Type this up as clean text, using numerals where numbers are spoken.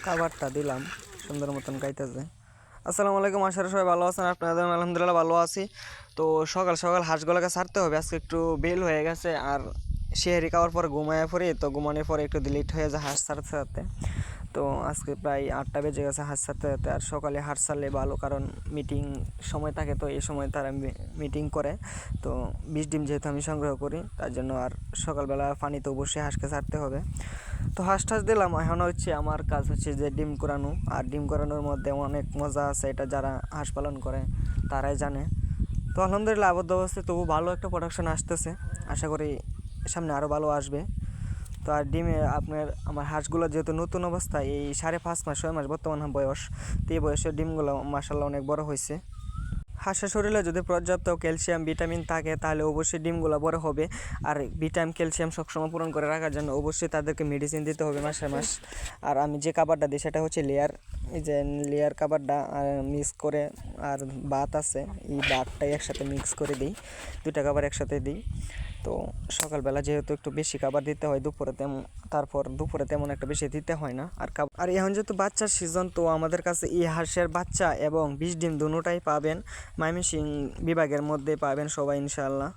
খাবারটা দিলাম, সুন্দর মতন খাইতেছে। আসসালামু আলাইকুম, আশা করি সবাই ভালো আছেন। আপনাদের আলহামদুলিল্লাহ ভালো আছি। তো সকাল সকাল হাঁসগুলোকে ছাড়তে হবে, আজকে একটু বেল হয়ে গেছে। আর সেহেরি খাওয়ার পরে ঘুমায় পড়ি, তো ঘুমানোর পরে একটু ডিলিট হয়ে যায় হাঁস ছাড়তে ছাড়তে। তো আজকে প্রায় 8টা বেজে গেছে হাঁস ছাড়তে ছাড়তে। আর সকালে হাঁস ছাড়লে ভালো, কারণ মিটিং সময় থাকে, তো এই সময় তারা মিটিং করে। তো 20 ডিম যেহেতু আমি সংগ্রহ করি, তার জন্য আর সকালবেলা পানিতে অবশ্যই হাঁসকে ছাড়তে হবে। তো হাঁস টাস দিলাম, এখন হচ্ছে আমার কাজ হচ্ছে যে ডিম করানো। আর ডিম করানোর মধ্যে অনেক মজা আছে, এটা যারা হাঁস পালন করে তারাই জানে। তো আলহামদুলিল্লাহ আবদ্ধ অবস্থায় তবু ভালো একটা প্রোডাকশন আসতেছে, আশা করি সামনে আরও ভালো আসবে। তো আর ডিমে আমার হাঁসগুলো যেহেতু নতুন অবস্থায়, এই 5.5 মাস 6 মাস বর্তমান বয়স, তো এই বয়সের ডিমগুলো মাসাল্লাহ অনেক বড় হয়েছে। হাঁসের শরীরে যদি পর্যাপ্ত ক্যালসিয়াম ভিটামিন থাকে তাহলে অবশ্যই ডিমগুলো বড় হবে। আর ভিটামিন ক্যালসিয়াম সবসময় পূরণ করে রাখার জন্য অবশ্যই তাদেরকে মেডিসিন দিতে হবে মাসে মাস। আর আমি যে খাবারটা দিই সেটা হচ্ছে লেয়ার, এই যে লেয়ার খাবারটা মিক্স করে, আর ভাত আছে, এই ভাতটাই একসাথে মিক্স করে দিই, দুটা খাবার একসাথে দিই। তো সকালবেলা যেহেতু একটু বেশি খাবার দিতে হয়, দুপুরে তেমন একটা বেশি দিতে হয় না। আর এখন যেহেতু বাচ্চার সিজন, তো আমাদের কাছে এই হাঁসের বাচ্চা এবং 20 ডিম দুটোটাই পাবেন, ময়মনসিংহ বিভাগের মধ্যে পাবেন সবাই ইনশাআল্লাহ।